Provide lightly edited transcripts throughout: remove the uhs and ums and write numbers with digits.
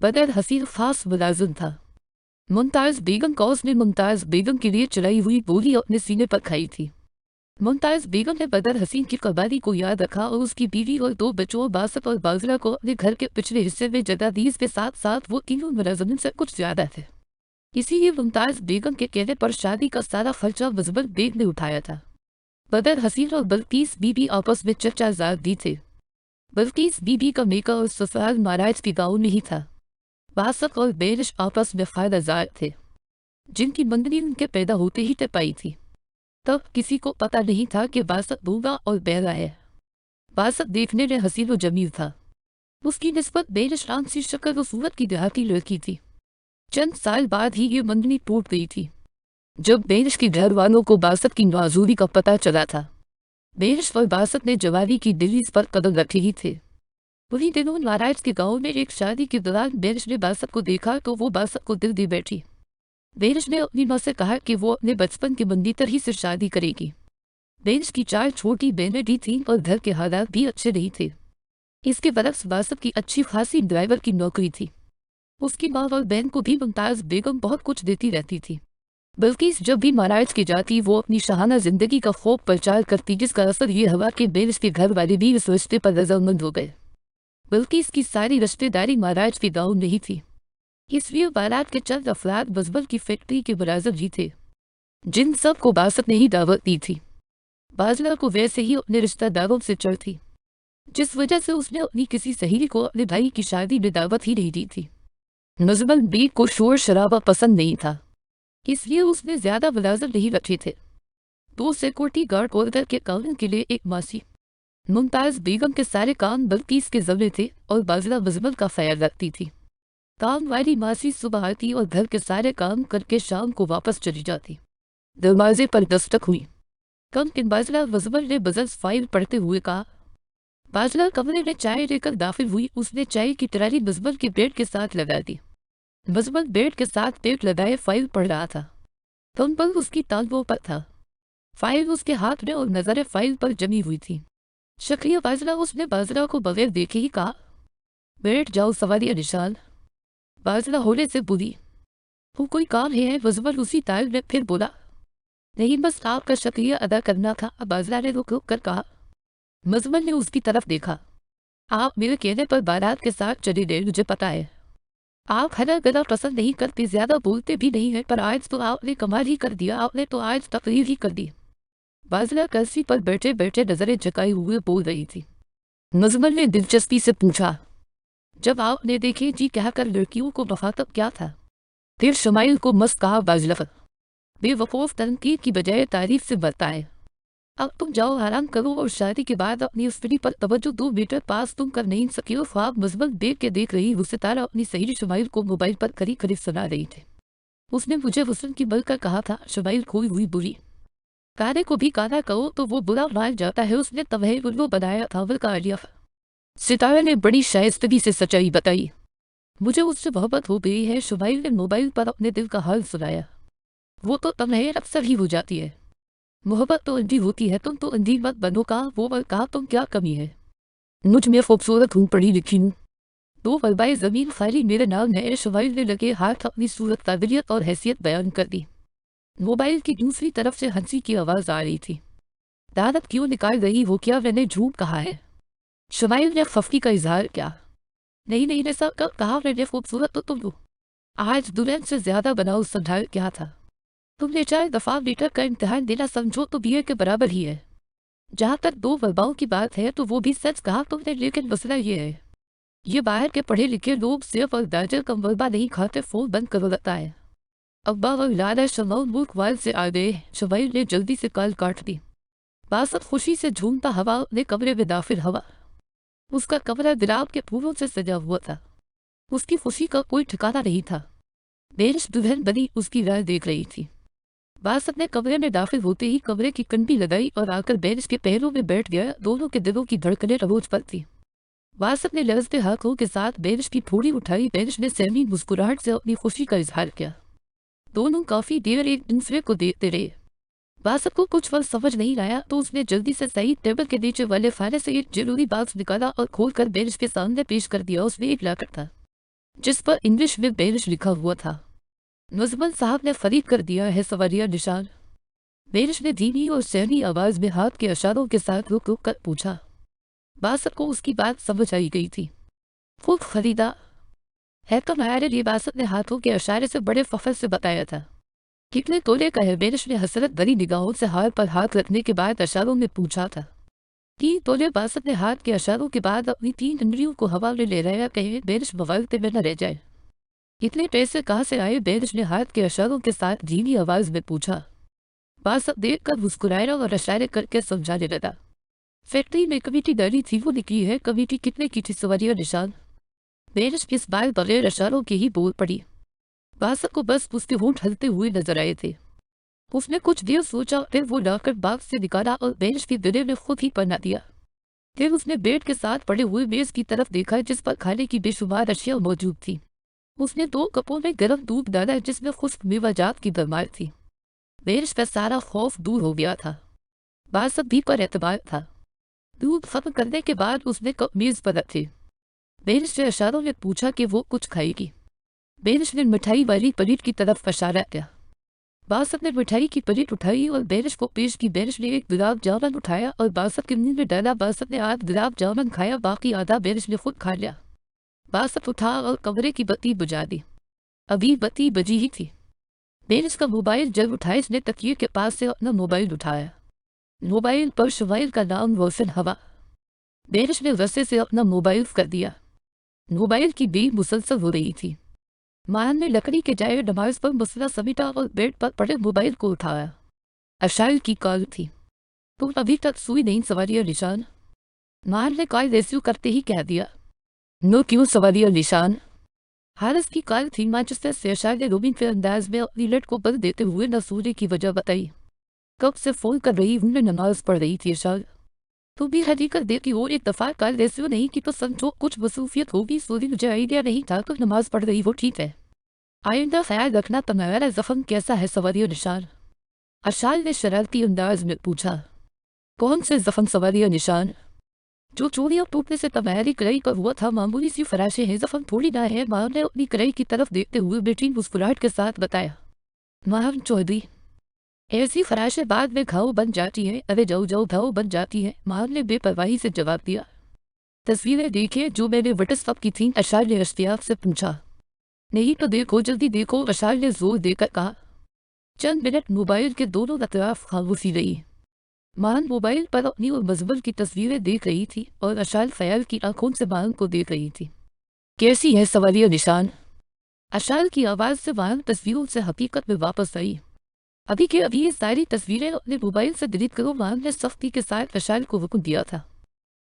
बदर हसीन खास मुलाजिम था। मुमताज़ बेगम का उसने मुमताज़ बेगम के लिए चलाई हुई गोली अपने सीने पर खाई थी। मुमताज़ बेगम ने बदर हसीन की कबाली को याद रखा और उसकी बीवी और 2 बच्चों बासत और बाजरा को अपने घर के पिछले हिस्से में जगह दी। इसके साथ साथ वो तीनों मुलाजिमिन से कुछ ज्यादा थे। इसीलिए मुमताज़ बेगम के कहने पर शादी का सारा खर्चा मुजफ्फर बेग ने उठाया था। बदर हसीन और बल्कीस बीबी आपस में चर्चा दी थे। बल्कीस बीबी का मेका और ससुराल महाराज के गाँव में ही था। बासत और बेरिश आपस में खायरजार थे, जिनकी मंडली उनके पैदा होते ही तय पाई थी। तब किसी को पता नहीं था कि बासत बूढ़ा और बहरा है। बासत देखने में हसीन व जमील था। उसकी निस्बत बेरिश राम सी शक्ल व सूरत की देहाती लड़की थी। चंद साल बाद ही ये मंडली टूट गई थी, जब बेरिश के घर वालों को बासत की नाजूरी का पता चला था। बेरिश और बासत ने जवानी की दिलीज पर कदम रखे ही थे। उन्हीं दिनों महाराज के गांव में एक शादी के दौरान बेरिश ने बासत को देखा तो वो बासत को दिल दे बैठी। बेरिश ने अपनी माँ से कहा कि वो अपने बचपन के मंदिर ही से शादी करेगी। बेरिश की 4 छोटी बहनें भी थीं और घर के हालात भी अच्छे नहीं थे। इसके बरक्स बासत की अच्छी खासी ड्राइवर की नौकरी थी। उसकी माँ और बहन को भी मुमताज़ बेगम बहुत कुछ देती रहती थी। बल्कि जब भी महाराज की जाती वो अपनी शाहाना जिंदगी का खूब प्रचार करती, जिसका असर ये हुआ कि बेरिश के घर वाले भी इस रिश्ते पर रजामंद हो गए। बल्कि इसकी सारी रिश्तेदारी महाराज के गाँव नहीं थी, इसलिए बारात के चंद अफराद बजबल की फैक्ट्री के मुलाजिम ही थे, जिन सब को बासत ने ही दावत दी थी। बाजला को वैसे ही अपने रिश्तेदारों से चढ़ थी, जिस वजह से उसने अपनी किसी सहेली को अपने भाई की शादी में दावत ही नहीं दी थी। नजमल बेग को शोर शराबा पसंद नहीं था, इसलिए उसने ज्यादा मुलाजिम नहीं रखे थे। 2 सिक्योरिटी गार्ड और घर के काम के लिए एक मासी। मुमताज़ बेगम के सारे काम बल्कीस के ज़िम्मे थे और बाजला नजमल का ख्याल रखती थी। काम वाली मासी सुबह आती और घर के सारे काम करके शाम को वापस चली जाती। दरवाजे पर दस्तक हुई। कम किन बाजला नजमल ने बजस फाइल पढ़ते हुए कहा। बाजला कमरे में चाय लेकर दाखिल हुई। उसने चाय की टराली नजमल के बेड के साथ लगा दी। नजमल बेड के साथ पेट लगाए फाइल पढ़ रहा था। कम पर उसकी तालवों पर था। फाइल उसके हाथ में और नजरें फाइल पर जमी हुई थी। शक्रिया बाजला, उसने बाजला को बगैर देखे ही कहा। बैठ जाओ सवालिया निशान। बाजला होने से बुरी। वो कोई काम है? नजमल उसी ताल में फिर बोला। नहीं, बस आपका शुक्रिया अदा करना था, बाजला ने रुक रुक कर कहा। नजमल ने उसकी तरफ देखा। आप मेरे कहने पर बारात के साथ चले गए, मुझे पता है। आप हरा गला पसंद नहीं करते, ज्यादा बोलते भी नहीं है, पर आज तो आपने कमाल ही कर दिया। आपने तो आज तकरीर ही कर दी। बाजला कर्सी पर बैठे बैठे नजरें झुकाए हुए बोल रही थी। नजमल ने दिलचस्पी से पूछा, जब आपने देखे जी कहकर लड़कियों को मुखातब क्या था? फिर शमाइल को मस्त कहा बाजला। बेवकूफ तनकीद की बजाय तारीफ से बताए। अब तुम जाओ आराम करो और शादी के बाद अपनी स्टडी पर तवज्जो दो। बेटा पास तुम कर नहीं सकी हो। ख्वाब मुजबल देख के देख रही वो सितारा अपनी सहेली शमाइल को मोबाइल पर करीब करीब सुना रही थी। उसने मुझे हुस्न की बलकर कहा था। शमाइल खोई हुई बुरी। कारे को भी कारा कहो तो वो बुरा मान जाता है। उसने तवहे उल्लू बनाया था का आलिया। सितारा ने बड़ी शाइस्तगी से सच्चाई बताई। मुझे उससे मोहब्बत हो गई है। शमाइल ने मोबाइल पर अपने दिल का हाल सुनाया। वो तो तमहे अक्सर ही हो जाती है। मोहब्बत तो अंधी होती है, तुम तो अंधी मत बनो। कहा वो और कहा तुम क्या कमी है? मुझ में खूबसूरत हूँ, पढ़ी लिखी हूँ। 2 फलबाए ज़मीन खाली मेरे नाम है। शमाइल ने लगे हाथ अपनी सूरत काबिलियत और हैसियत बयान कर दी। मोबाइल की दूसरी तरफ से हंसी की आवाज़ आ रही थी। दादत क्यों निकाल रही हो? क्या मैंने झूठ कहा है? शमाइल ने खफकी का इजहार किया। नहीं नहीं, ऐसा कब कहा मैंने? खूबसूरत तो तुम हो। आज दुल्हन से ज्यादा बनाओ संभाल क्या था? तुमने 4 दफा बेटा का इम्तिहान देना समझो तो बीए के बराबर ही है। जहाँ तक 2 वलबाओं की बात है तो वो भी सच कहा तुमने, लेकिन मसला ये है, ये बाहर के पढ़े लिखे लोग सिर्फ और दाजल का वलबा नहीं खाते। फोन बंद करो लगता है। अब्बा और लाला शमाउल मुल्क वाल से आ गए। शमाइल ने जल्दी से कॉल काट दी। बासत खुशी से झूमता हवा अपने कमरे में दाखिल हवा। उसका कमरा गुलाब के फूलों से सजा हुआ था। उसकी खुशी का कोई ठिकाना नहीं था। बेरिश दुल्हन बनी उसकी राह देख रही थी। बासत ने कमरे में दाखिल होते ही कमरे की कंडी लगाई और आकर बेरिश के पैरों में बैठ गया। दोनों के दिलों की धड़कनें रोज पर थी। बासत ने लरजते हाथों के साथ बेरिश की थोड़ी उठाई। बेरिश ने सहमी मुस्कुराहट से अपनी खुशी का इजहार किया। दोनों काफी देर एक दूसरे को देखते रहे। बासत को कुछ वक्त समझ नहीं आया तो उसने जल्दी से सही टेबल के नीचे वाले खाने से एक जरूरी बॉक्स निकाला और खोलकर बेरिश के सामने पेश कर दिया। उसमें एक लॉकेट था। जिस पर इंग्लिश में बेरिश लिखा हुआ था। मुजम्मिल साहब ने फरीक कर दिया है सवारिया निशान। बेरिश ने धीमी और सहमी आवाज में हाथ के इशारों के साथ रुक रुक कर पूछा। बासत को उसकी बात समझ आई गई थी। खूब खरीदा है तो ये बासत ने हाथों के इशारे से बड़े फखर से बताया था। कितने तोले का है? बेरिश ने हसरत भरी निगाहों से हाथ पर हाथ रखने के बाद इशारों में पूछा था। 3 तोले। बासत ने हाथ के इशारों के बाद अपनी 3 उंगलियों को हवा में ले रहा कहे बेरिश बवालते में न रह जाए। इतने पैसे कहाँ से आए? बेरिश ने हाथ के इशारों के साथ धीमी आवाज में पूछा। बासत देख कर मुस्कुराया और इशारे करके समझाने लगा। फैक्ट्री में कमेटी डाली थी, वो निकली है। कमेटी कितने की थी सवारिया निशान? बेरिश इस बार बगैर इशारों के ही बोल पड़ी। बासत को बस उसके होंठ हलते हुए नजर आए थे। उसने कुछ देर सोचा, फिर वो लाकर बाग से निकाला और बेंच के गले में खुद ही पहना दिया। फिर उसने बेड के साथ पड़े हुए मेज की तरफ देखा जिस पर खाने की बेशुमार अशिया मौजूद थी। उसने 2 कपों में गर्म दूध डाला जिसमें खुश्क मेवाजात की भरमार थी। बेंच पर सारा खौफ दूर हो गया था। बासत भी पर एतबार था। दूध खत्म करने के बाद उसने कप मेज पर रखे। बेंच से इशारों में पूछा कि वो कुछ खाएगी। बेंच ने मिठाई वाली प्लेट की तरफ इशारा किया। बासत ने मिठाई की प्लेट उठाई और बेरिश को पेश की। बेरिश ने एक गुलाब जामुन उठाया और बासत के मुंह में डाला। बासत ने आधा गुलाब जामुन खाया, बाकी आधा बेरिश ने खुद खा लिया। बासत उठा और कमरे की बत्ती बुझा दी। अभी बत्ती बजी ही थी। बेरिश का मोबाइल जब उठाया, इसने तकिए के पास से अपना मोबाइल उठाया। मोबाइल पर शुमाइल का नाम रोशन हवा। बेरिश ने रस्से से अपना मोबाइल कर दिया। मोबाइल की बीप मुसलसल हो रही थी। मान ने लकड़ी के जाए नमाज पर मसला समेटा और बेड पर पड़े मोबाइल को उठाया। अशाइल की कॉल थी। तुम अभी तक सुई नहीं सवारिया निशान? मान ने कॉल रिसीव करते ही कह दिया। नो क्यों सवारिया निशान? हारिस की कॉल थी। मैनचेस्टर से अशाइल ने रोमिंग के अंदाज में अपनी लट को बल देते हुए न सोने की वजह बताई। कब से फोन कर रही हूँ, नमाज पढ़ रही थी अशाइल। तू भी हकीकत देखी हो, एक दफा कॉल रिसीव नहीं की तो समझो कुछ मसरूफियत होगी। सोरी मुझे आइडिया नहीं था तो नमाज पढ़ रही हो, ठीक है। आइंदा ख्याल रखना। तुम्हारा जख्म कैसा है सवारिया निशान? अशाइल ने शरारती अंदाज में पूछा। कौन से जख्म सवारिया निशान? जो चोरियां टूटने से तुम्हारी कलाई पर हुआ था, मामूली सी फराशे हैं, जख्म थोड़ी ना है। मां ने अपनी कलाई की तरफ देखते हुए बेटी मुस्कुराहट के साथ बताया। माहम चौधरी, ऐसी फराशें बाद में घाव बन जाती हैं। अरे जाओ जाओ, घाव बन जाती हैं, मां ने बेपरवाही से जवाब दिया। तस्वीरें देखिए जो मैंने व्हाट्सएप की थी, अशाइल ने इश्तियाक से पूछा। नहीं तो देखो, जल्दी देखो, अशाइल ने जोर देकर कहा। चंद मिनट मोबाइल के दोनों अतराफ खामोशी रही। मान मोबाइल पर अपनी और मजबल की तस्वीरें देख रही थी और अशाइल ख्याल की आंखों से मान को देख रही थी। कैसी है सवालिया निशान? अशाइल की आवाज से मान तस्वीरों से हकीकत में वापस आई। अभी के अभी ये सारी तस्वीरें अपने मोबाइल से डिलीट करो। मान ने सख्ती के साथ अशाइल को हुक्म दिया था।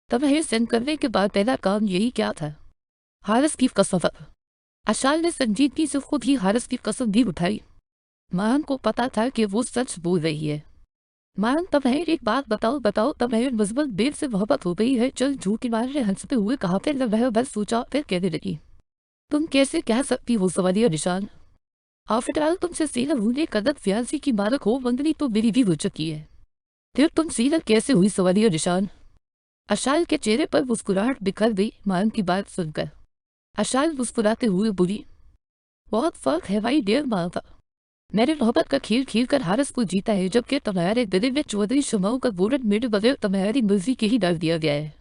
तब यह सेंड करने के बाद पहला काम यही क्या था? हारिस की कसम। अशाइल ने संजीदगी से खुद ही हारिस की कसम भी उठाई। मान को पता था कि वो सच बोल रही है। मान, तुम्हें एक बात बताओ, तुम्हें मजबल बेर से मोहब्बत हो गई है? चल झूठी मान ने हंसते हुए कहा। फिर वह बस सोचा, फिर कहने लगी। तुम कैसे कह सकती हो सवालिया निशान? आफ्टर ऑल तुमसे सीना भूले कदर फ्याजी की मारक हो, मंगनी तो मेरी भी हो चुकी है। फिर तुम सीना कैसे हुई सवालिया निशान? अशाइल के चेहरे पर मुस्कुराहट बिखर गई मान की बात सुनकर। अशाइल मुस्कुराते हुए बोली, बहुत फर्क है भाई डियर माँ का। मैंने मोहब्बत का खेल खेल कर हारिस को जीता है, जबकि तुम्हारे दिल में चौधरी शमाओं का बोरट मेरे बगैर तुम्हारी मर्जी के ही डाल दिया गया है।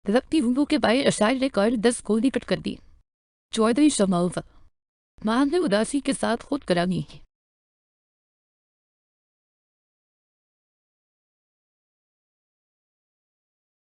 रखती हूँ के बाए अशाइल ने कॉल 10 गोली कट कर दी। चौधरी शमाओं का। मां ने उदासी के साथ खुद करानी